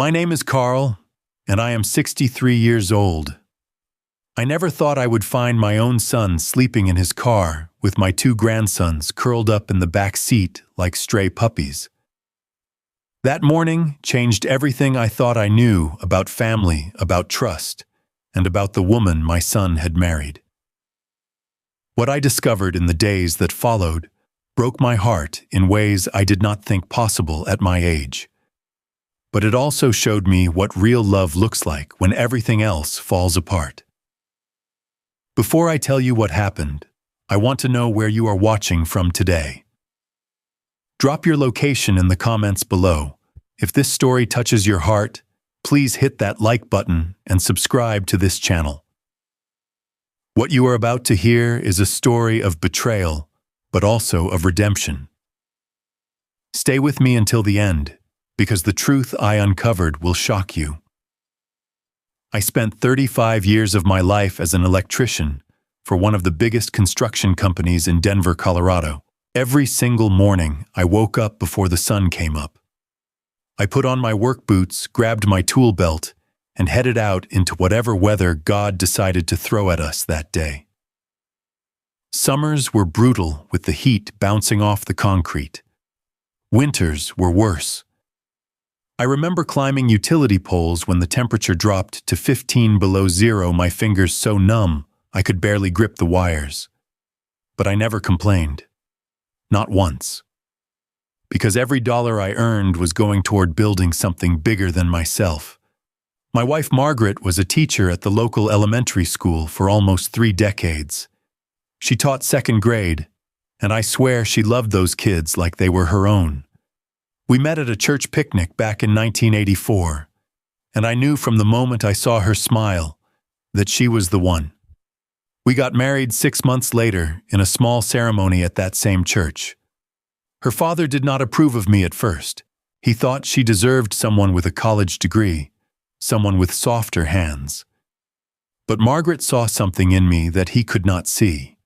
My name is Carl, and I am 63 years old. I never thought I would find my own son sleeping in his car with my two grandsons curled up in the back seat like stray puppies. That morning changed everything I thought I knew about family, about trust, and about the woman my son had married. What I discovered in the days that followed broke my heart in ways I did not think possible at my age. But it also showed me what real love looks like when everything else falls apart. Before I tell you what happened, I want to know where you are watching from today. Drop your location in the comments below. If this story touches your heart, please hit that like button and subscribe to this channel. What you are about to hear is a story of betrayal, but also of redemption. Stay with me until the end, because the truth I uncovered will shock you. I spent 35 years of my life as an electrician for one of the biggest construction companies in Denver, Colorado. Every single morning, I woke up before the sun came up. I put on my work boots, grabbed my tool belt, and headed out into whatever weather God decided to throw at us that day. Summers were brutal with the heat bouncing off the concrete. Winters were worse. I remember climbing utility poles when the temperature dropped to 15 below zero, my fingers so numb I could barely grip the wires. But I never complained. Not once. Because every dollar I earned was going toward building something bigger than myself. My wife Margaret was a teacher at the local elementary school for almost 3 decades. She taught 2nd grade, and I swear she loved those kids like they were her own. We met at a church picnic back in 1984, and I knew from the moment I saw her smile that she was the one. We got married 6 months later in a small ceremony at that same church. Her father did not approve of me at first. He thought she deserved someone with a college degree, someone with softer hands. But Margaret saw something in me that he could not see.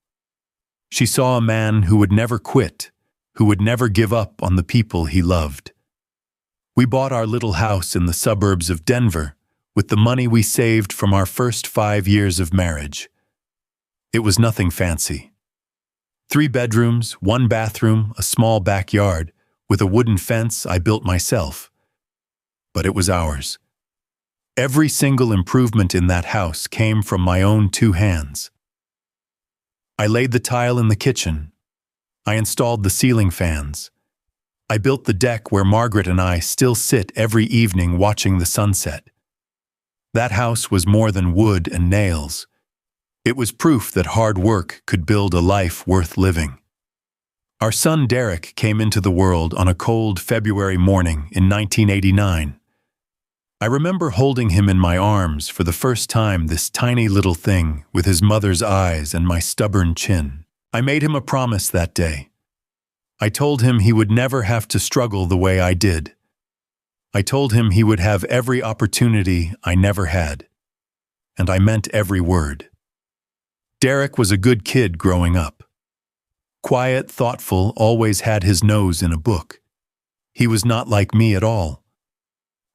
She saw a man who would never quit, who would never give up on the people he loved. We bought our little house in the suburbs of Denver with the money we saved from our first 5 years of marriage. It was nothing fancy. 3 bedrooms, 1 bathroom, a small backyard, with a wooden fence I built myself. But it was ours. Every single improvement in that house came from my own 2 hands. I laid the tile in the kitchen. I installed the ceiling fans. I built the deck where Margaret and I still sit every evening watching the sunset. That house was more than wood and nails. It was proof that hard work could build a life worth living. Our son Derek came into the world on a cold February morning in 1989. I remember holding him in my arms for the first time, this tiny little thing with his mother's eyes and my stubborn chin. I made him a promise that day. I told him he would never have to struggle the way I did. I told him he would have every opportunity I never had. And I meant every word. Derek was a good kid growing up. Quiet, thoughtful, always had his nose in a book. He was not like me at all.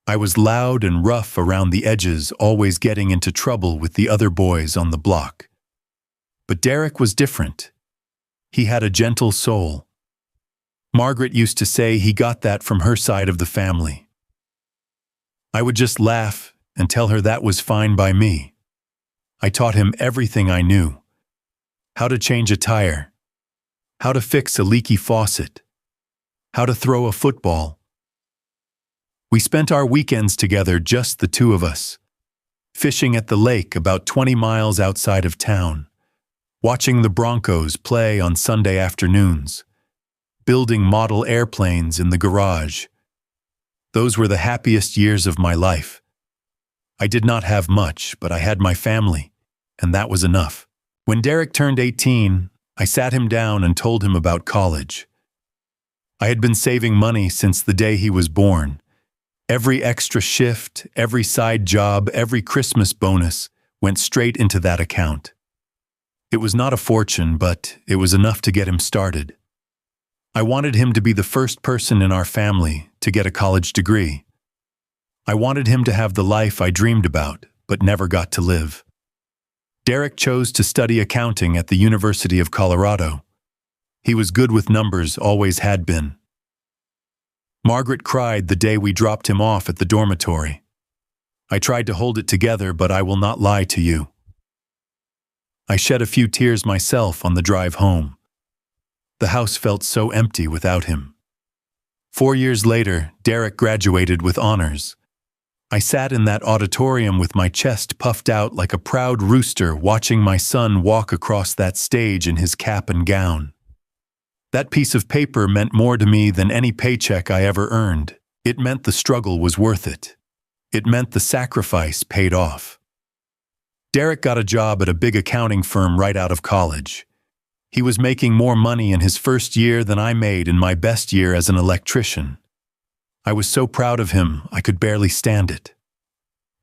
I was loud and rough around the edges, always getting into trouble with the other boys on the block. But Derek was different. He had a gentle soul. Margaret used to say he got that from her side of the family. I would just laugh and tell her that was fine by me. I taught him everything I knew. How to change a tire. How to fix a leaky faucet. How to throw a football. We spent our weekends together, just the 2 of us, fishing at the lake about 20 miles outside of town, watching the Broncos play on Sunday afternoons, building model airplanes in the garage. Those were the happiest years of my life. I did not have much, but I had my family, and that was enough. When Derek turned 18, I sat him down and told him about college. I had been saving money since the day he was born. Every extra shift, every side job, every Christmas bonus went straight into that account. It was not a fortune, but it was enough to get him started. I wanted him to be the first person in our family to get a college degree. I wanted him to have the life I dreamed about, but never got to live. Derek chose to study accounting at the University of Colorado. He was good with numbers, always had been. Margaret cried the day we dropped him off at the dormitory. I tried to hold it together, but I will not lie to you. I shed a few tears myself on the drive home. The house felt so empty without him. 4 years later, Derek graduated with honors. I sat in that auditorium with my chest puffed out like a proud rooster, watching my son walk across that stage in his cap and gown. That piece of paper meant more to me than any paycheck I ever earned. It meant the struggle was worth it. It meant the sacrifice paid off. Derek got a job at a big accounting firm right out of college. He was making more money in his first year than I made in my best year as an electrician. I was so proud of him, I could barely stand it.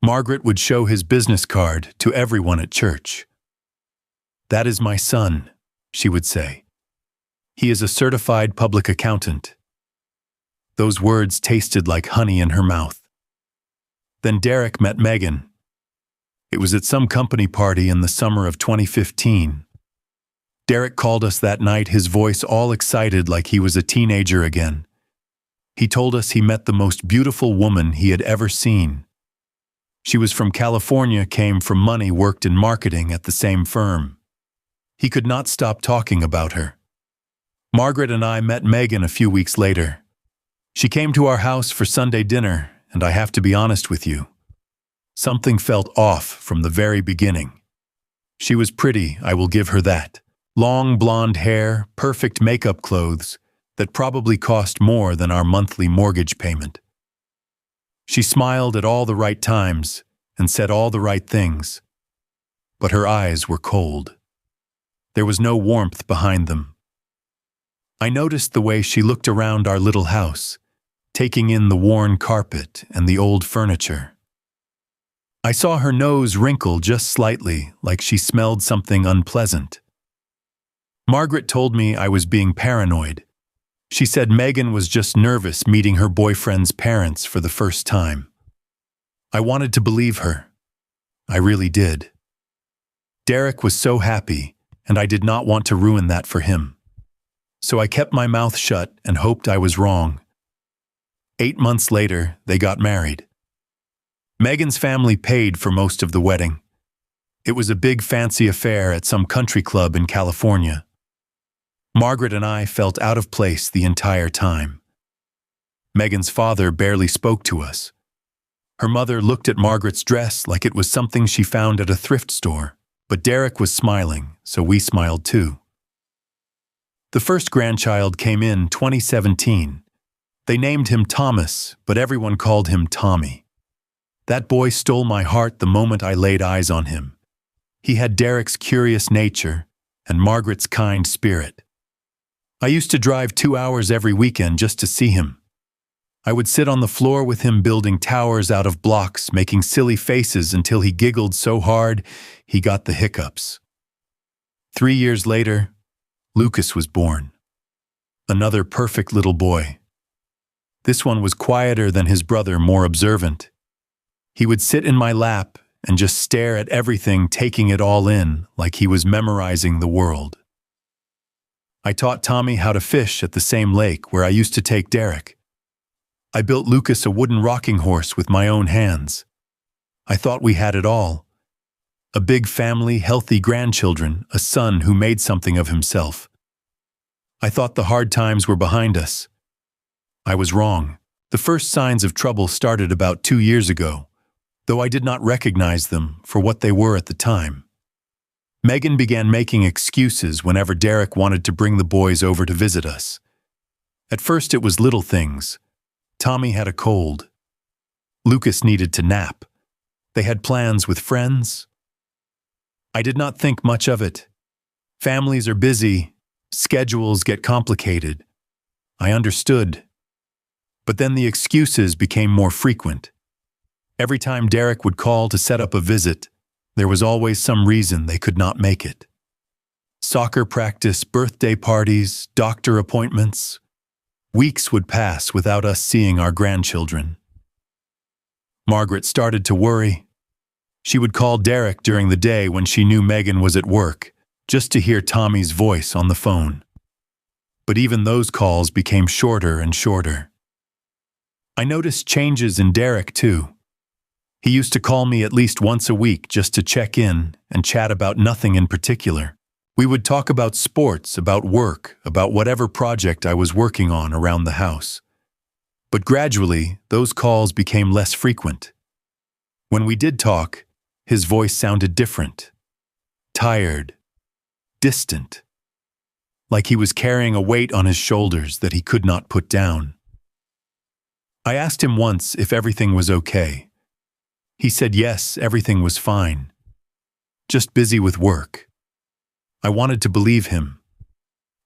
Margaret would show his business card to everyone at church. "That is my son," she would say. "He is a certified public accountant." Those words tasted like honey in her mouth. Then Derek met Megan. It was at some company party in the summer of 2015. Derek called us that night, his voice all excited like he was a teenager again. He told us he met the most beautiful woman he had ever seen. She was from California, came from money, worked in marketing at the same firm. He could not stop talking about her. Margaret and I met Megan a few weeks later. She came to our house for Sunday dinner, and I have to be honest with you. Something felt off from the very beginning. She was pretty, I will give her that. Long blonde hair, perfect makeup, clothes that probably cost more than our monthly mortgage payment. She smiled at all the right times and said all the right things. But her eyes were cold. There was no warmth behind them. I noticed the way she looked around our little house, taking in the worn carpet and the old furniture. I saw her nose wrinkle just slightly, like she smelled something unpleasant. Margaret told me I was being paranoid. She said Megan was just nervous meeting her boyfriend's parents for the first time. I wanted to believe her. I really did. Derek was so happy, and I did not want to ruin that for him. So I kept my mouth shut and hoped I was wrong. 8 months later, they got married. Megan's family paid for most of the wedding. It was a big fancy affair at some country club in California. Margaret and I felt out of place the entire time. Megan's father barely spoke to us. Her mother looked at Margaret's dress like it was something she found at a thrift store, but Derek was smiling, so we smiled too. The first grandchild came in 2017. They named him Thomas, but everyone called him Tommy. That boy stole my heart the moment I laid eyes on him. He had Derek's curious nature and Margaret's kind spirit. I used to drive 2 hours every weekend just to see him. I would sit on the floor with him building towers out of blocks, making silly faces until he giggled so hard he got the hiccups. 3 years later, Lucas was born. Another perfect little boy. This one was quieter than his brother, more observant. He would sit in my lap and just stare at everything, taking it all in like he was memorizing the world. I taught Tommy how to fish at the same lake where I used to take Derek. I built Lucas a wooden rocking horse with my own hands. I thought we had it all. A big family, healthy grandchildren, a son who made something of himself. I thought the hard times were behind us. I was wrong. The first signs of trouble started about 2 years ago, though I did not recognize them for what they were at the time. Megan began making excuses whenever Derek wanted to bring the boys over to visit us. At first it was little things. Tommy had a cold. Lucas needed to nap. They had plans with friends. I did not think much of it. Families are busy. Schedules get complicated. I understood. But then the excuses became more frequent. Every time Derek would call to set up a visit, there was always some reason they could not make it. Soccer practice, birthday parties, doctor appointments. Weeks would pass without us seeing our grandchildren. Margaret started to worry. She would call Derek during the day when she knew Megan was at work, just to hear Tommy's voice on the phone. But even those calls became shorter and shorter. I noticed changes in Derek, too. He used to call me at least once a week just to check in and chat about nothing in particular. We would talk about sports, about work, about whatever project I was working on around the house. But gradually, those calls became less frequent. When we did talk, his voice sounded different. Tired. Distant. Like he was carrying a weight on his shoulders that he could not put down. I asked him once if everything was okay. He said yes, everything was fine. Just busy with work. I wanted to believe him.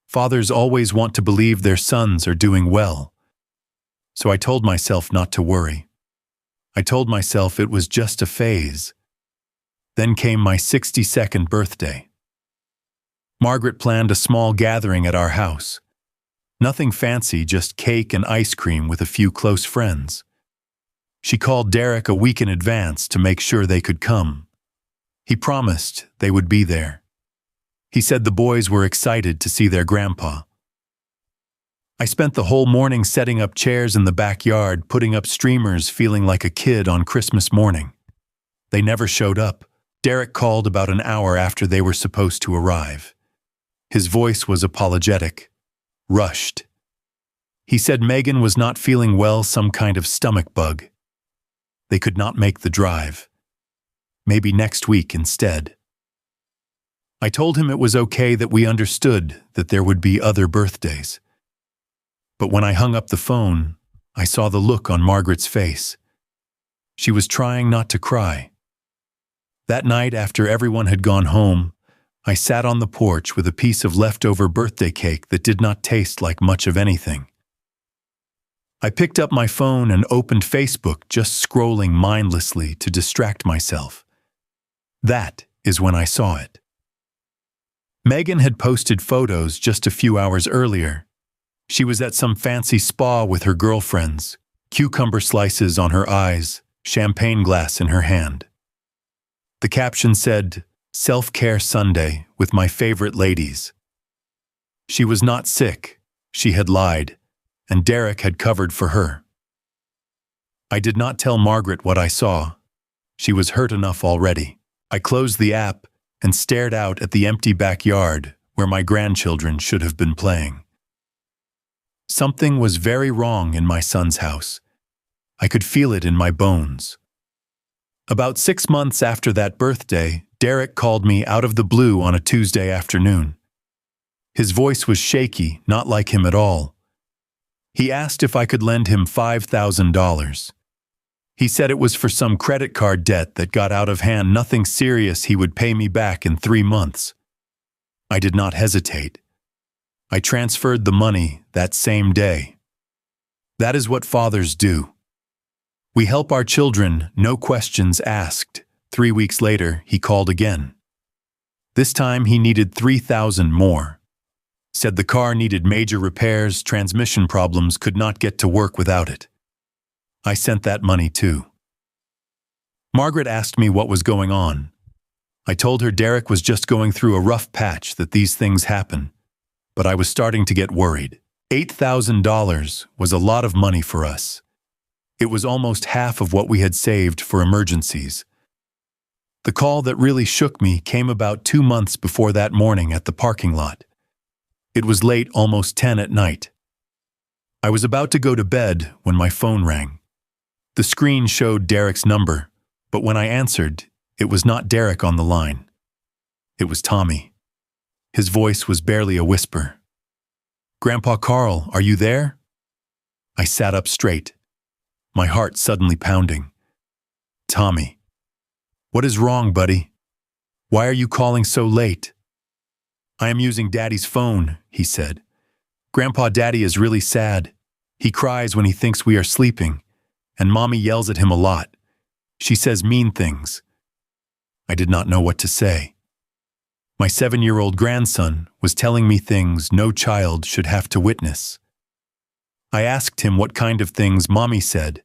Fathers always want to believe their sons are doing well. So I told myself not to worry. I told myself it was just a phase. Then came my 62nd birthday. Margaret planned a small gathering at our house. Nothing fancy, just cake and ice cream with a few close friends. She called Derek a week in advance to make sure they could come. He promised they would be there. He said the boys were excited to see their grandpa. I spent the whole morning setting up chairs in the backyard, putting up streamers, feeling like a kid on Christmas morning. They never showed up. Derek called about an hour after they were supposed to arrive. His voice was apologetic, rushed. He said Megan was not feeling well, some kind of stomach bug. They could not make the drive. Maybe next week instead. I told him it was okay, that we understood that there would be other birthdays. But when I hung up the phone, I saw the look on Margaret's face. She was trying not to cry. That night, after everyone had gone home, I sat on the porch with a piece of leftover birthday cake that did not taste like much of anything. I picked up my phone and opened Facebook, just scrolling mindlessly to distract myself. That is when I saw it. Megan had posted photos just a few hours earlier. She was at some fancy spa with her girlfriends, cucumber slices on her eyes, champagne glass in her hand. The caption said, "Self-Care Sunday with my favorite ladies." She was not sick, she had lied, and Derek had covered for her. I did not tell Margaret what I saw. She was hurt enough already. I closed the app and stared out at the empty backyard where my grandchildren should have been playing. Something was very wrong in my son's house. I could feel it in my bones. About 6 months after that birthday, Derek called me out of the blue on a Tuesday afternoon. His voice was shaky, not like him at all. He asked if I could lend him $5,000. He said it was for some credit card debt that got out of hand, nothing serious, he would pay me back in 3 months. I did not hesitate. I transferred the money that same day. That is what fathers do. We help our children, no questions asked. 3 weeks later, he called again. This time he needed $3,000 more. Said the car needed major repairs, transmission problems, could not get to work without it. I sent that money too. Margaret asked me what was going on. I told her Derek was just going through a rough patch, that these things happen. But I was starting to get worried. $8,000 was a lot of money for us. It was almost half of what we had saved for emergencies. The call that really shook me came about 2 months before that morning at the parking lot. It was late, almost 10 at night. I was about to go to bed when my phone rang. The screen showed Derek's number, but when I answered, it was not Derek on the line. It was Tommy. His voice was barely a whisper. "Grandpa Carl, are you there?" I sat up straight, my heart suddenly pounding. "Tommy, what is wrong, buddy? Why are you calling so late?" "I am using Daddy's phone," he said. "Grandpa, Daddy is really sad. He cries when he thinks we are sleeping, and Mommy yells at him a lot. She says mean things." I did not know what to say. My 7-year-old grandson was telling me things no child should have to witness. I asked him what kind of things Mommy said,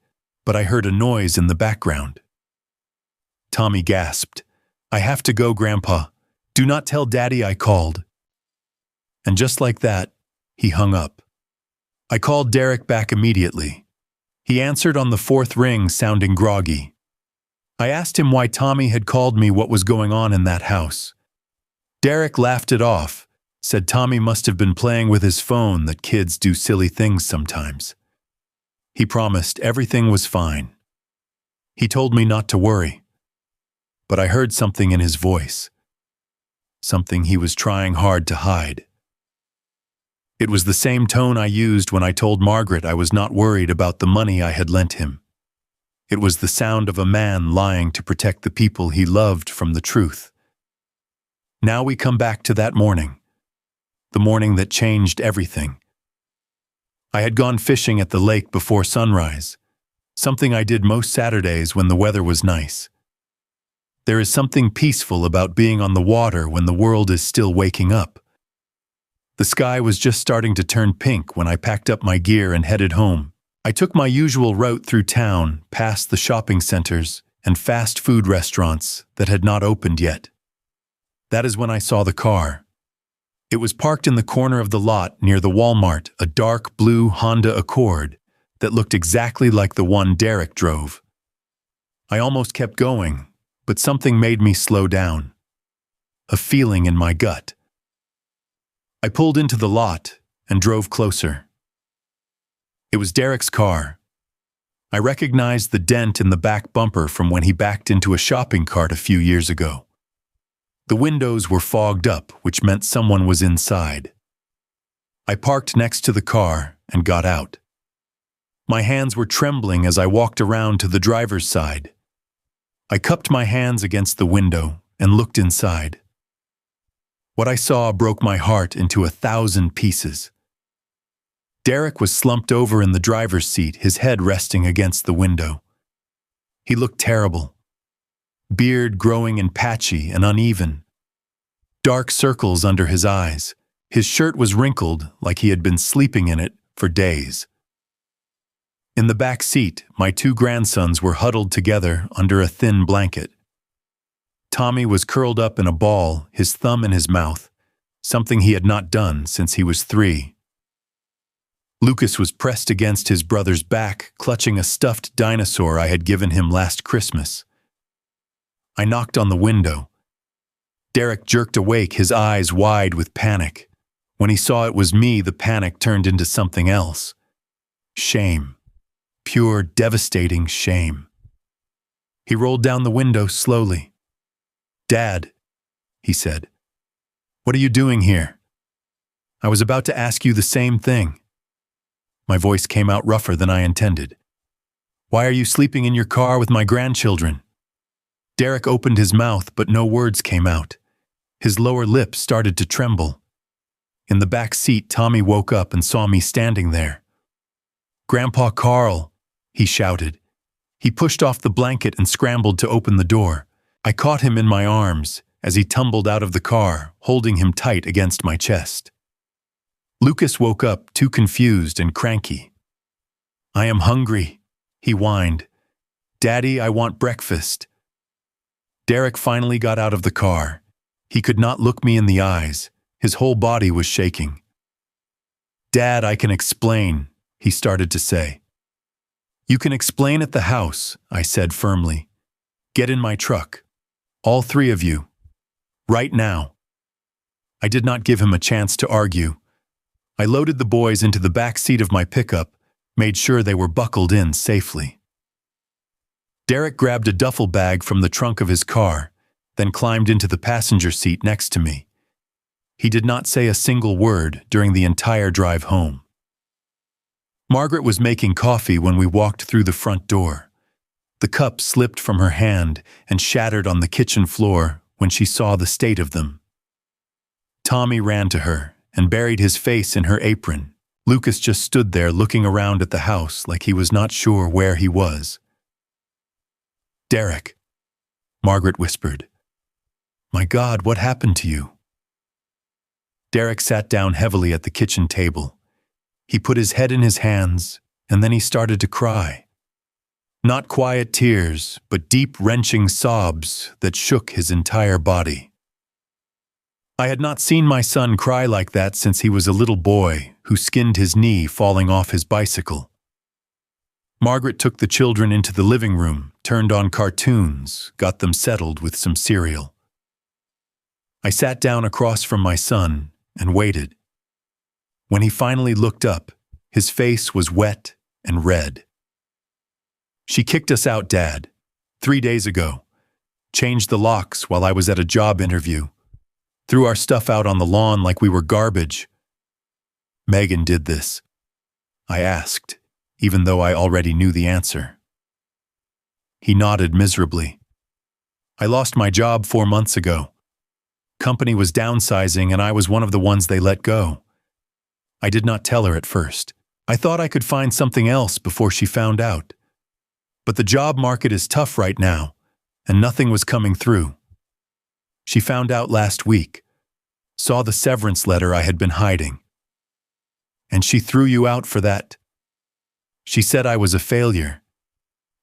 but I heard a noise in the background. Tommy gasped. "I have to go, Grandpa. Do not tell Daddy I called." And just like that, he hung up. I called Derek back immediately. He answered on the fourth ring, sounding groggy. I asked him why Tommy had called me, what was going on in that house. Derek laughed it off, said Tommy must have been playing with his phone, that kids do silly things sometimes. He promised everything was fine. He told me not to worry. But I heard something in his voice. Something he was trying hard to hide. It was the same tone I used when I told Margaret I was not worried about the money I had lent him. It was the sound of a man lying to protect the people he loved from the truth. Now we come back to that morning. The morning that changed everything. I had gone fishing at the lake before sunrise, something I did most Saturdays when the weather was nice. There is something peaceful about being on the water when the world is still waking up. The sky was just starting to turn pink when I packed up my gear and headed home. I took my usual route through town, past the shopping centers and fast food restaurants that had not opened yet. That is when I saw the car. It was parked in the corner of the lot near the Walmart, a dark blue Honda Accord that looked exactly like the one Derek drove. I almost kept going, but something made me slow down. A feeling in my gut. I pulled into the lot and drove closer. It was Derek's car. I recognized the dent in the back bumper from when he backed into a shopping cart a few years ago. The windows were fogged up, which meant someone was inside. I parked next to the car and got out. My hands were trembling as I walked around to the driver's side. I cupped my hands against the window and looked inside. What I saw broke my heart into 1,000 pieces. Derek was slumped over in the driver's seat, his head resting against the window. He looked terrible. Beard growing and patchy and uneven. Dark circles under his eyes. His shirt was wrinkled like he had been sleeping in it for days. In the back seat, my 2 grandsons were huddled together under a thin blanket. Tommy was curled up in a ball, his thumb in his mouth, something he had not done since he was 3. Lucas was pressed against his brother's back, clutching a stuffed dinosaur I had given him last Christmas. I knocked on the window. Derek jerked awake, his eyes wide with panic. When he saw it was me, the panic turned into something else. Shame. Pure, devastating shame. He rolled down the window slowly. "Dad," he said, "what are you doing here? I was about to ask you the same thing." My voice came out rougher than I intended. "Why are you sleeping in your car with my grandchildren?" Derek opened his mouth, but no words came out. His lower lip started to tremble. In the back seat, Tommy woke up and saw me standing there. "Grandpa Carl," he shouted. He pushed off the blanket and scrambled to open the door. I caught him in my arms as he tumbled out of the car, holding him tight against my chest. Lucas woke up, too confused and cranky. "I am hungry," he whined. "Daddy, I want breakfast." Derek finally got out of the car. He could not look me in the eyes. His whole body was shaking. "Dad, I can explain," he started to say. "You can explain at the house," I said firmly. "Get in my truck. All 3 of you. Right now." I did not give him a chance to argue. I loaded the boys into the back seat of my pickup, made sure they were buckled in safely. Derek grabbed a duffel bag from the trunk of his car, then climbed into the passenger seat next to me. He did not say a single word during the entire drive home. Margaret was making coffee when we walked through the front door. The cup slipped from her hand and shattered on the kitchen floor when she saw the state of them. Tommy ran to her and buried his face in her apron. Lucas just stood there looking around at the house like he was not sure where he was. "Derek," Margaret whispered. "My God, what happened to you?" Derek sat down heavily at the kitchen table. He put his head in his hands, and then he started to cry. Not quiet tears, but deep, wrenching sobs that shook his entire body. I had not seen my son cry like that since he was a little boy who skinned his knee falling off his bicycle. Margaret took the children into the living room, turned on cartoons, got them settled with some cereal. I sat down across from my son and waited. When he finally looked up, his face was wet and red. "She kicked us out, Dad, 3 days ago. Changed the locks while I was at a job interview. Threw our stuff out on the lawn like we were garbage." "Megan did this?" I asked, even though I already knew the answer. He nodded miserably. "I lost my job 4 months ago. Company was downsizing and I was one of the ones they let go. I did not tell her at first. I thought I could find something else before she found out. But the job market is tough right now, and nothing was coming through. She found out last week, saw the severance letter I had been hiding. And she threw you out for that. She said I was a failure.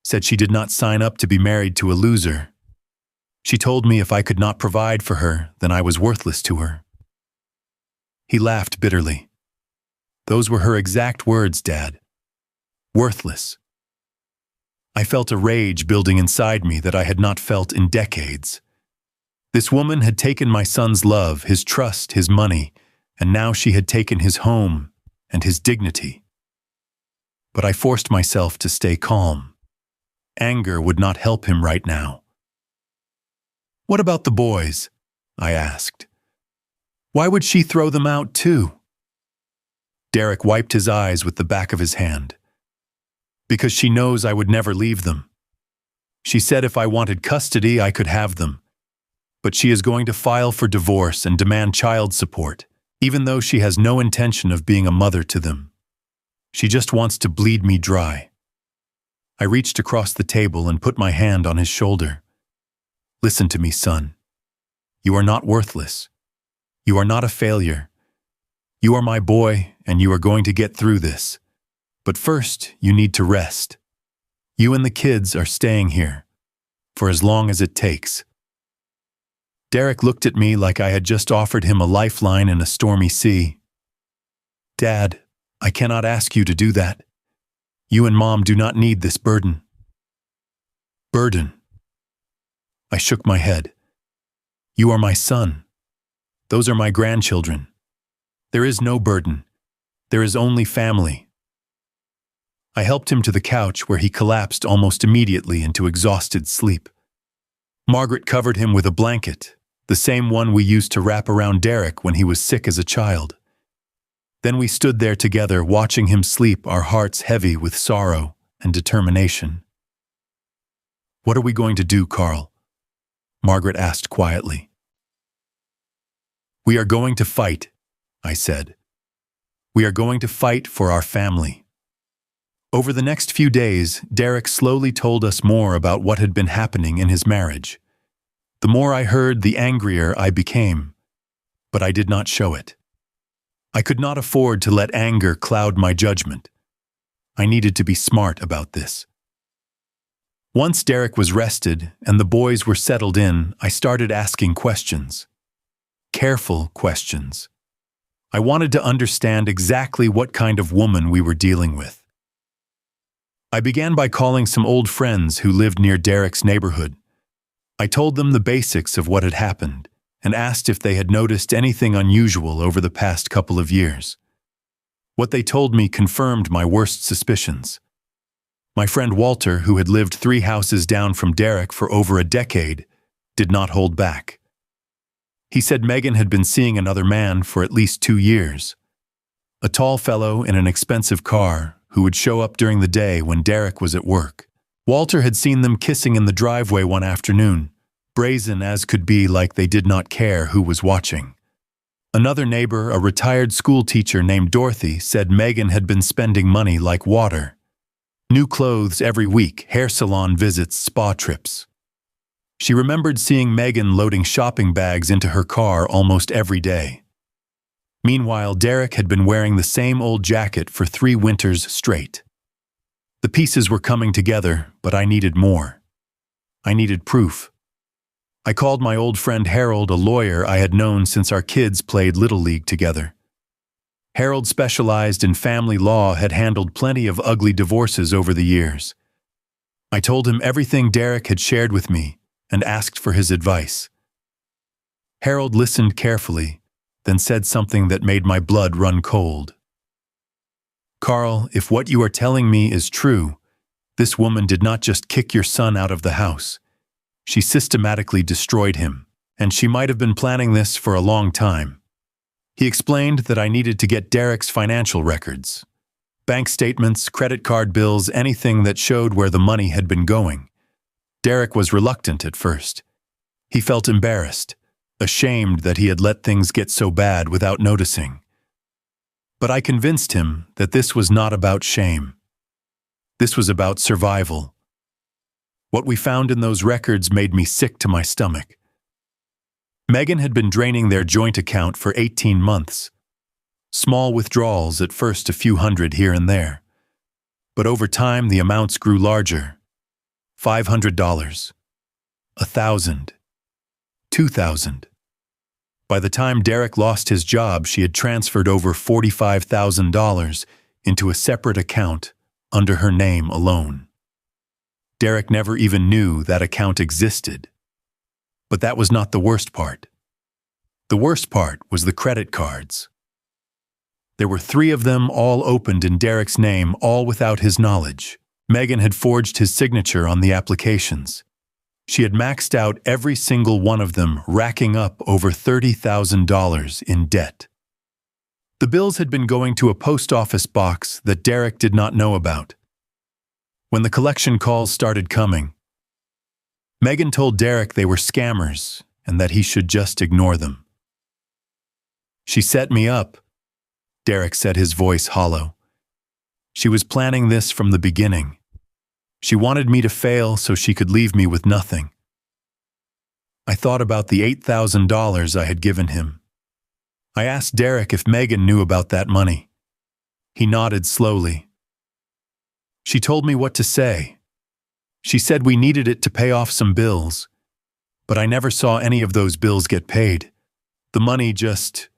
Said she did not sign up to be married to a loser. She told me if I could not provide for her, then I was worthless to her." He laughed bitterly. "Those were her exact words, Dad. Worthless." I felt a rage building inside me that I had not felt in decades. This woman had taken my son's love, his trust, his money, and now she had taken his home and his dignity. But I forced myself to stay calm. Anger would not help him right now. "What about the boys?" I asked. "Why would she throw them out too?" Derek wiped his eyes with the back of his hand. "Because she knows I would never leave them. She said if I wanted custody, I could have them. But she is going to file for divorce and demand child support, even though she has no intention of being a mother to them. She just wants to bleed me dry." I reached across the table and put my hand on his shoulder. "Listen to me, son. You are not worthless. You are not a failure. You are my boy, and you are going to get through this. But first, you need to rest. You and the kids are staying here, for as long as it takes." Derek looked at me like I had just offered him a lifeline in a stormy sea. "Dad, I cannot ask you to do that. You and Mom do not need this burden." "Burden?" I shook my head. "You are my son. Those are my grandchildren. There is no burden. There is only family." I helped him to the couch where he collapsed almost immediately into exhausted sleep. Margaret covered him with a blanket, the same one we used to wrap around Derek when he was sick as a child. Then we stood there together watching him sleep, our hearts heavy with sorrow and determination. "What are we going to do, Carl?" Margaret asked quietly. "We are going to fight," I said. "We are going to fight for our family." Over the next few days, Derek slowly told us more about what had been happening in his marriage. The more I heard, the angrier I became, but I did not show it. I could not afford to let anger cloud my judgment. I needed to be smart about this. Once Derek was rested and the boys were settled in, I started asking questions. Careful questions. I wanted to understand exactly what kind of woman we were dealing with. I began by calling some old friends who lived near Derek's neighborhood. I told them the basics of what had happened and asked if they had noticed anything unusual over the past couple of years. What they told me confirmed my worst suspicions. My friend Walter, who had lived 3 houses down from Derek for over a decade, did not hold back. He said Megan had been seeing another man for at least 2 years. A tall fellow in an expensive car who would show up during the day when Derek was at work. Walter had seen them kissing in the driveway one afternoon, brazen as could be, like they did not care who was watching. Another neighbor, a retired school teacher named Dorothy, said Megan had been spending money like water. New clothes every week, hair salon visits, spa trips. She remembered seeing Megan loading shopping bags into her car almost every day. Meanwhile, Derek had been wearing the same old jacket for 3 winters straight. The pieces were coming together, but I needed more. I needed proof. I called my old friend Harold, a lawyer I had known since our kids played Little League together. Harold specialized in family law, had handled plenty of ugly divorces over the years. I told him everything Derek had shared with me and asked for his advice. Harold listened carefully, then said something that made my blood run cold. "Carl, if what you are telling me is true, this woman did not just kick your son out of the house. She systematically destroyed him, and she might have been planning this for a long time." He explained that I needed to get Derek's financial records. Bank statements, credit card bills, anything that showed where the money had been going. Derek was reluctant at first. He felt embarrassed, ashamed that he had let things get so bad without noticing. But I convinced him that this was not about shame. This was about survival. What we found in those records made me sick to my stomach. Megan had been draining their joint account for 18 months. Small withdrawals, at first a few hundred here and there. But over time the amounts grew larger. $500, $1,000, $2,000. By the time Derek lost his job, she had transferred over $45,000 into a separate account under her name alone. Derek never even knew that account existed. But that was not the worst part. The worst part was the credit cards. There were 3 of them, all opened in Derek's name, all without his knowledge. Megan had forged his signature on the applications. She had maxed out every single one of them, racking up over $30,000 in debt. The bills had been going to a post office box that Derek did not know about. When the collection calls started coming, Megan told Derek they were scammers and that he should just ignore them. "She set me up," Derek said, his voice hollow. "She was planning this from the beginning. She wanted me to fail so she could leave me with nothing." I thought about the $8,000 I had given him. I asked Derek if Megan knew about that money. He nodded slowly. "She told me what to say. She said we needed it to pay off some bills, but I never saw any of those bills get paid. The money just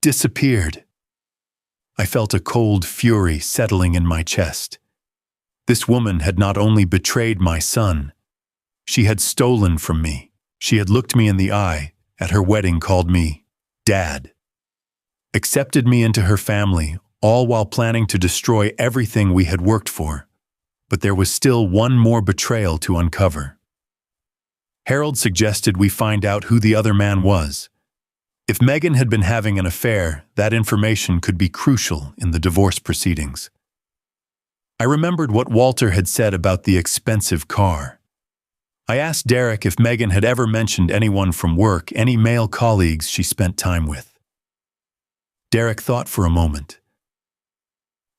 disappeared." I felt a cold fury settling in my chest. This woman had not only betrayed my son, she had stolen from me. She had looked me in the eye, at her wedding called me Dad, accepted me into her family, all while planning to destroy everything we had worked for. But there was still one more betrayal to uncover. Harold suggested we find out who the other man was. If Megan had been having an affair, that information could be crucial in the divorce proceedings. I remembered what Walter had said about the expensive car. I asked Derek if Megan had ever mentioned anyone from work, any male colleagues she spent time with. Derek thought for a moment.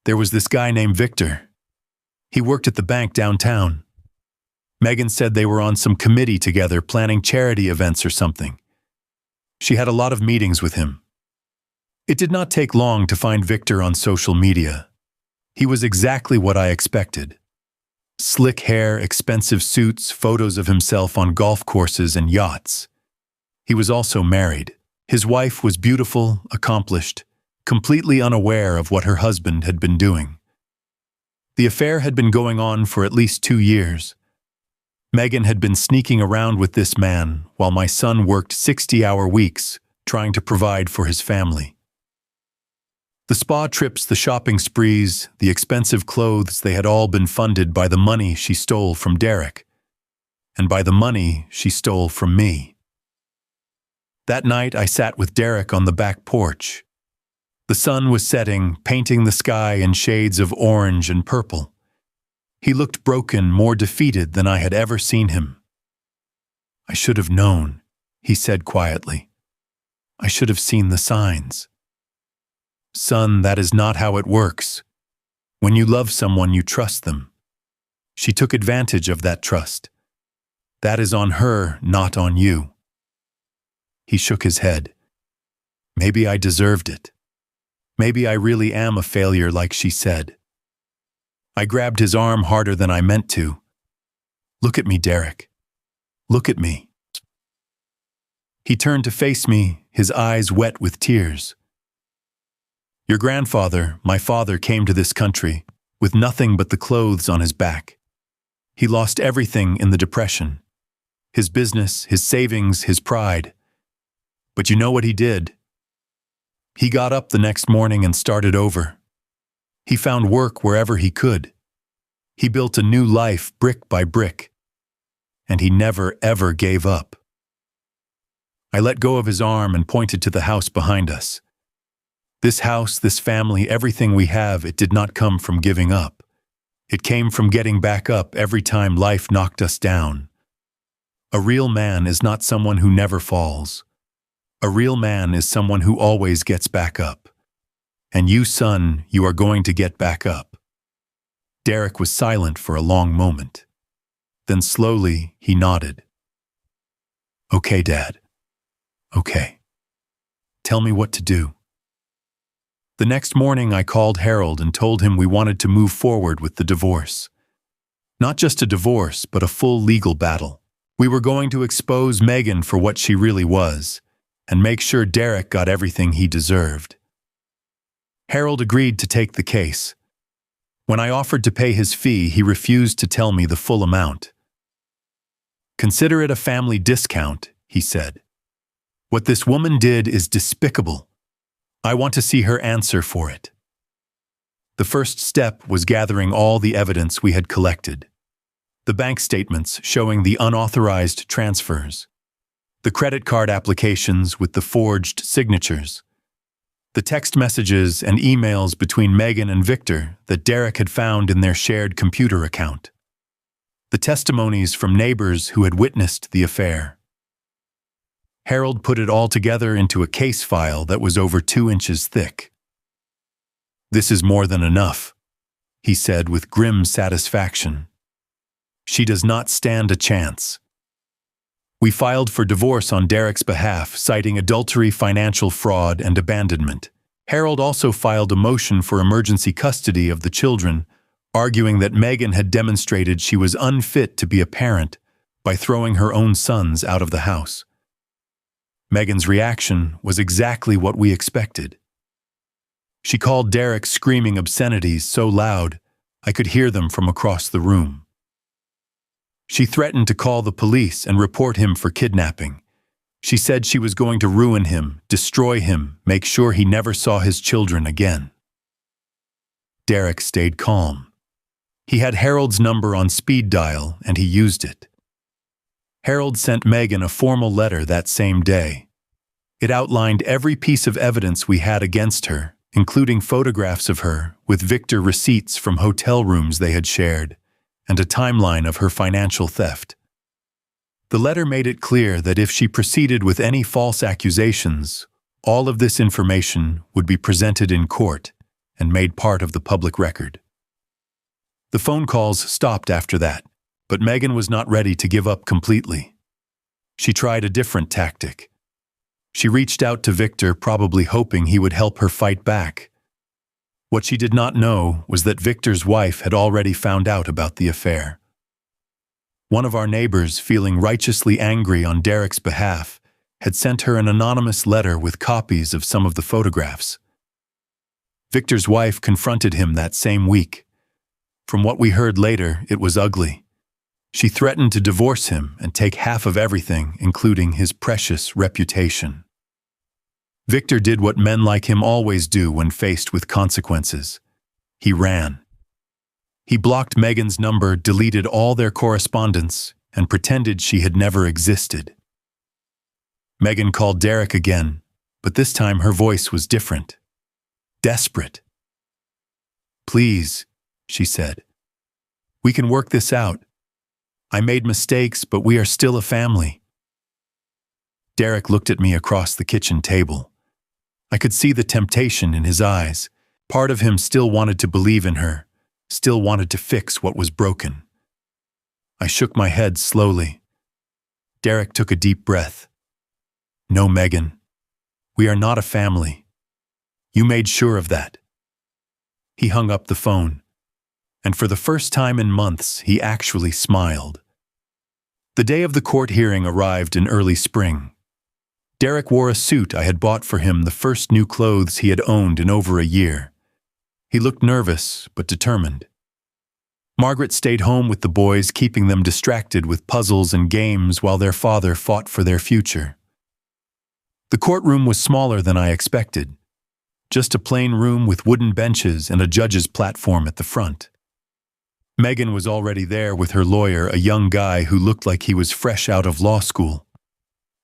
"There was this guy named Victor. He worked at the bank downtown. Megan said they were on some committee together planning charity events or something. She had a lot of meetings with him. It did not take long to find Victor on social media. He was exactly what I expected. Slick hair, expensive suits, photos of himself on golf courses and yachts. He was also married. His wife was beautiful, accomplished, completely unaware of what her husband had been doing. The affair had been going on for at least 2 years. Megan had been sneaking around with this man while my son worked 60-hour weeks trying to provide for his family. The spa trips, the shopping sprees, the expensive clothes, they had all been funded by the money she stole from Derek, and by the money she stole from me. That night I sat with Derek on the back porch. The sun was setting, painting the sky in shades of orange and purple. He looked broken, more defeated than I had ever seen him. "I should have known," he said quietly. "I should have seen the signs." "Son, that is not how it works. When you love someone, you trust them. She took advantage of that trust. That is on her, not on you." He shook his head. "Maybe I deserved it. Maybe I really am a failure like she said." I grabbed his arm harder than I meant to. "Look at me, Derek. Look at me." He turned to face me, his eyes wet with tears. "Your grandfather, my father, came to this country with nothing but the clothes on his back. He lost everything in the Depression. His business, his savings, his pride. But you know what he did? He got up the next morning and started over. He found work wherever he could. He built a new life brick by brick. And he never, ever gave up." I let go of his arm and pointed to the house behind us. This house, this family, everything we have, it did not come from giving up. It came from getting back up every time life knocked us down. A real man is not someone who never falls. A real man is someone who always gets back up. And you, son, you are going to get back up. Derek was silent for a long moment. Then slowly, he nodded. "Okay, Dad. Okay. Tell me what to do." The next morning, I called Harold and told him we wanted to move forward with the divorce. Not just a divorce, but a full legal battle. We were going to expose Megan for what she really was, and make sure Derek got everything he deserved. Harold agreed to take the case. When I offered to pay his fee, he refused to tell me the full amount. "Consider it a family discount," he said. "What this woman did is despicable. I want to see her answer for it." The first step was gathering all the evidence we had collected. The bank statements showing the unauthorized transfers, the credit card applications with the forged signatures, the text messages and emails between Megan and Victor that Derek had found in their shared computer account, the testimonies from neighbors who had witnessed the affair. Harold put it all together into a case file that was over 2 inches thick. "This is more than enough," he said with grim satisfaction. "She does not stand a chance." We filed for divorce on Derek's behalf, citing adultery, financial fraud, and abandonment. Harold also filed a motion for emergency custody of the children, arguing that Megan had demonstrated she was unfit to be a parent by throwing her own sons out of the house. Megan's reaction was exactly what we expected. She called Derek screaming obscenities so loud I could hear them from across the room. She threatened to call the police and report him for kidnapping. She said she was going to ruin him, destroy him, make sure he never saw his children again. Derek stayed calm. He had Harold's number on speed dial, and he used it. Harold sent Megan a formal letter that same day. It outlined every piece of evidence we had against her, including photographs of her with Victor receipts from hotel rooms they had shared, and a timeline of her financial theft. The letter made it clear that if she proceeded with any false accusations, all of this information would be presented in court and made part of the public record. The phone calls stopped after that, but Megan was not ready to give up completely. She tried a different tactic. She reached out to Victor, probably hoping he would help her fight back. What she did not know was that Victor's wife had already found out about the affair. One of our neighbors, feeling righteously angry on Derek's behalf, had sent her an anonymous letter with copies of some of the photographs. Victor's wife confronted him that same week. From what we heard later, it was ugly. She threatened to divorce him and take half of everything, including his precious reputation. Victor did what men like him always do when faced with consequences. He ran. He blocked Megan's number, deleted all their correspondence, and pretended she had never existed. Megan called Derek again, but this time her voice was different. Desperate. "Please," she said. "We can work this out. I made mistakes, but we are still a family." Derek looked at me across the kitchen table. I could see the temptation in his eyes. Part of him still wanted to believe in her, still wanted to fix what was broken. I shook my head slowly. Derek took a deep breath. "No, Megan. We are not a family. You made sure of that." He hung up the phone. and for the first time in months, he actually smiled. The day of the court hearing arrived in early spring. Derek wore a suit I had bought for him, the first new clothes he had owned in over a year. He looked nervous, but determined. Margaret stayed home with the boys, keeping them distracted with puzzles and games while their father fought for their future. The courtroom was smaller than I expected. Just a plain room with wooden benches and a judge's platform at the front. Megan was already there with her lawyer, a young guy who looked like he was fresh out of law school.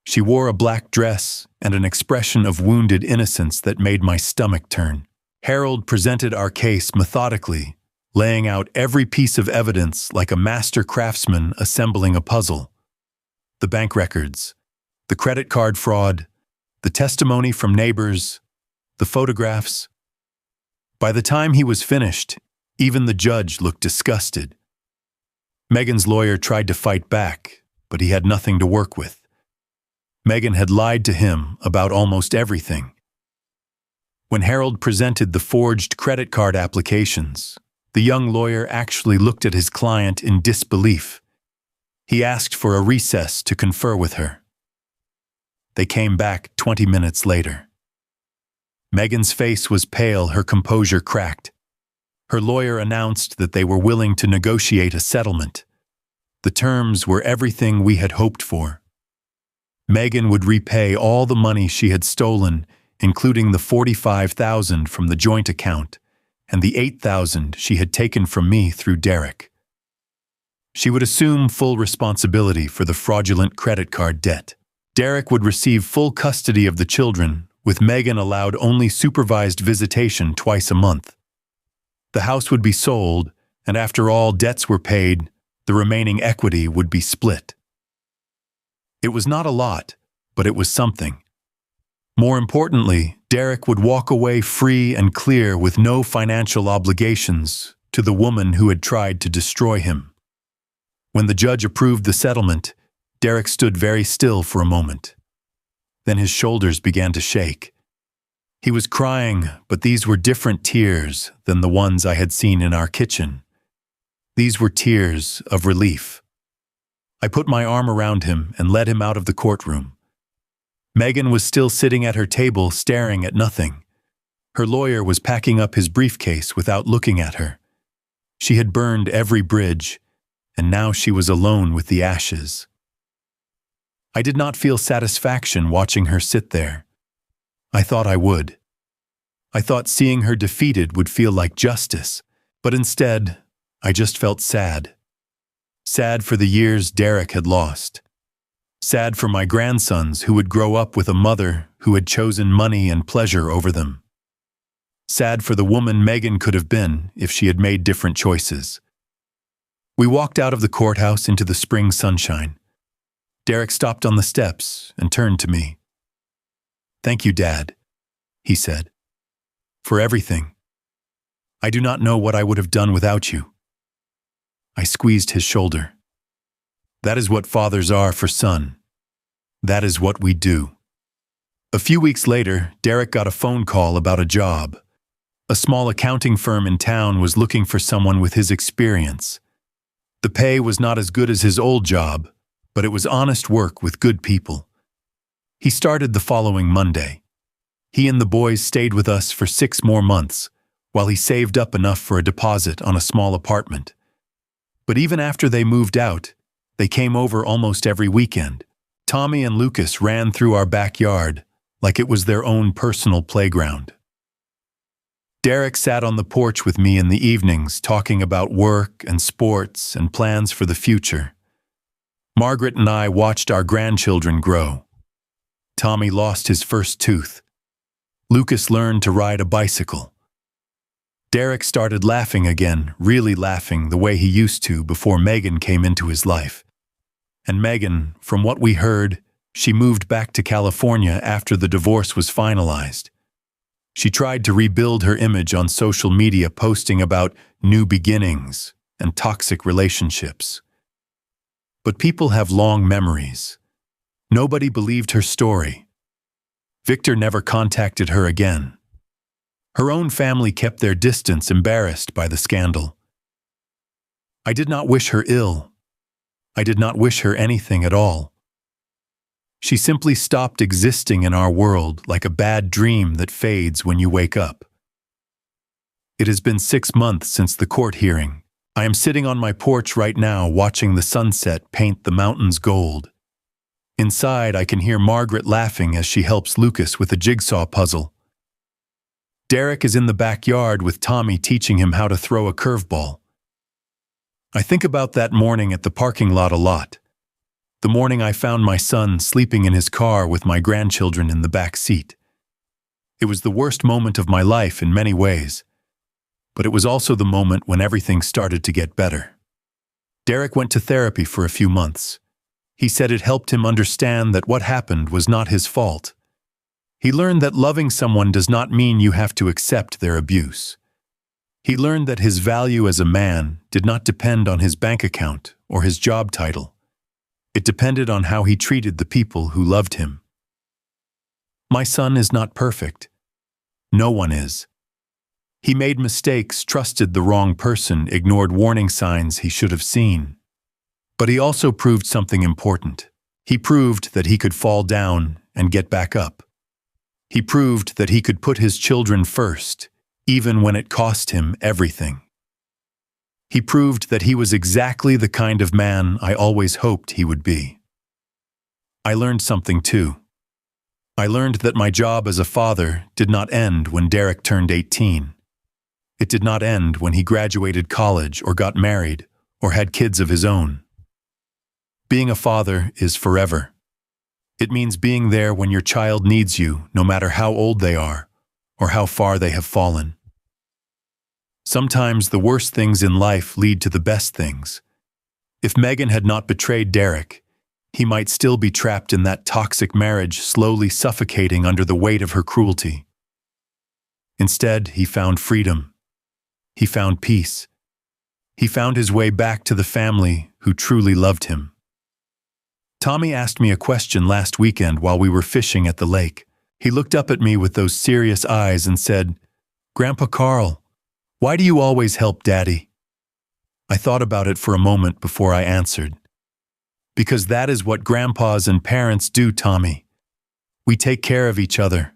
She wore a black dress and an expression of wounded innocence that made my stomach turn. Harold presented our case methodically, laying out every piece of evidence like a master craftsman assembling a puzzle. The bank records, the credit card fraud, the testimony from neighbors, the photographs. By the time he was finished, even the judge looked disgusted. Megan's lawyer tried to fight back, but he had nothing to work with. Megan had lied to him about almost everything. When Harold presented the forged credit card applications, the young lawyer actually looked at his client in disbelief. He asked for a recess to confer with her. They came back 20 minutes later. Megan's face was pale, her composure cracked. Her lawyer announced that they were willing to negotiate a settlement. The terms were everything we had hoped for. Megan would repay all the money she had stolen, including the $45,000 from the joint account and the $8,000 she had taken from me through Derek. She would assume full responsibility for the fraudulent credit card debt. Derek would receive full custody of the children, with Megan allowed only supervised visitation twice a month. The house would be sold, and after all debts were paid, the remaining equity would be split. It was not a lot, but it was something. More importantly, Derek would walk away free and clear with no financial obligations to the woman who had tried to destroy him. When the judge approved the settlement, Derek stood very still for a moment. Then his shoulders began to shake. He was crying, but these were different tears than the ones I had seen in our kitchen. These were tears of relief. I put my arm around him and led him out of the courtroom. Megan was still sitting at her table, staring at nothing. Her lawyer was packing up his briefcase without looking at her. She had burned every bridge, and now she was alone with the ashes. I did not feel satisfaction watching her sit there. I thought I would. I thought seeing her defeated would feel like justice, but instead, I just felt sad. Sad for the years Derek had lost. Sad for my grandsons who would grow up with a mother who had chosen money and pleasure over them. Sad for the woman Megan could have been if she had made different choices. We walked out of the courthouse into the spring sunshine. Derek stopped on the steps and turned to me. "Thank you, Dad," he said, "for everything. I do not know what I would have done without you." I squeezed his shoulder. That is what fathers are for son. That is what we do. A few weeks later, Derek got a phone call about a job. A small accounting firm in town was looking for someone with his experience. The pay was not as good as his old job, but it was honest work with good people. He started the following Monday. He and the boys stayed with us for 6 more months, while he saved up enough for a deposit on a small apartment. But even after they moved out, they came over almost every weekend. Tommy and Lucas ran through our backyard like it was their own personal playground. Derek sat on the porch with me in the evenings talking about work and sports and plans for the future. Margaret and I watched our grandchildren grow. Tommy lost his first tooth. Lucas learned to ride a bicycle. Derek started laughing again, really laughing the way he used to before Megan came into his life. And Megan, from what we heard, she moved back to California after the divorce was finalized. She tried to rebuild her image on social media, posting about new beginnings and toxic relationships. But people have long memories. Nobody believed her story. Victor never contacted her again. Her own family kept their distance, embarrassed by the scandal. I did not wish her ill. I did not wish her anything at all. She simply stopped existing in our world like a bad dream that fades when you wake up. It has been 6 months since the court hearing. I am sitting on my porch right now watching the sunset paint the mountains gold. Inside, I can hear Margaret laughing as she helps Lucas with a jigsaw puzzle. Derek is in the backyard with Tommy teaching him how to throw a curveball. I think about that morning at the parking lot a lot. The morning I found my son sleeping in his car with my grandchildren in the back seat. It was the worst moment of my life in many ways, but it was also the moment when everything started to get better. Derek went to therapy for a few months. He said it helped him understand that what happened was not his fault. He learned that loving someone does not mean you have to accept their abuse. He learned that his value as a man did not depend on his bank account or his job title. It depended on how he treated the people who loved him. My son is not perfect. No one is. He made mistakes, trusted the wrong person, ignored warning signs he should have seen. But he also proved something important. He proved that he could fall down and get back up. He proved that he could put his children first, even when it cost him everything. He proved that he was exactly the kind of man I always hoped he would be. I learned something too. I learned that my job as a father did not end when Derek turned 18. It did not end when he graduated college or got married or had kids of his own. Being a father is forever. It means being there when your child needs you, no matter how old they are or how far they have fallen. Sometimes the worst things in life lead to the best things. If Megan had not betrayed Derek, he might still be trapped in that toxic marriage, slowly suffocating under the weight of her cruelty. Instead, he found freedom. He found peace. He found his way back to the family who truly loved him. Tommy asked me a question last weekend while we were fishing at the lake. He looked up at me with those serious eyes and said, "Grandpa Carl, why do you always help Daddy?" I thought about it for a moment before I answered. Because that is what grandpas and parents do, Tommy. We take care of each other.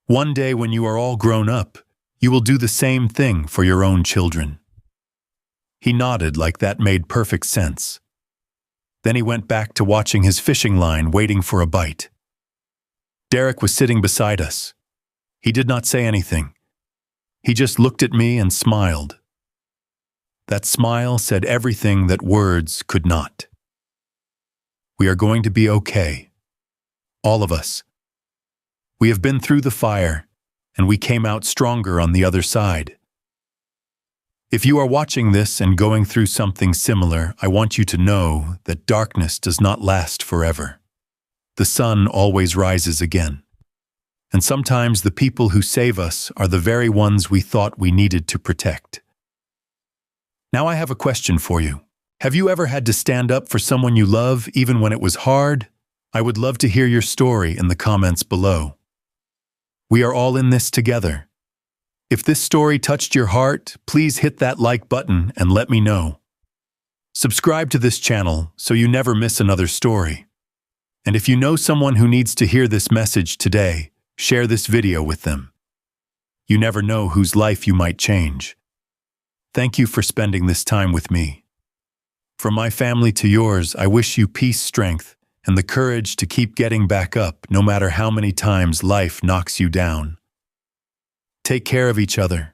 One day when you are all grown up, you will do the same thing for your own children. He nodded like that made perfect sense. Then he went back to watching his fishing line, waiting for a bite. Derek was sitting beside us. He did not say anything. He just looked at me and smiled. That smile said everything that words could not. We are going to be okay. All of us. We have been through the fire, and we came out stronger on the other side. If you are watching this and going through something similar, I want you to know that darkness does not last forever. The sun always rises again. And sometimes the people who save us are the very ones we thought we needed to protect. Now I have a question for you. Have you ever had to stand up for someone you love even when it was hard? I would love to hear your story in the comments below. We are all in this together. If this story touched your heart, please hit that like button and let me know. Subscribe to this channel so you never miss another story. And if you know someone who needs to hear this message today, share this video with them. You never know whose life you might change. Thank you for spending this time with me. From my family to yours, I wish you peace, strength, and the courage to keep getting back up no matter how many times life knocks you down. Take care of each other.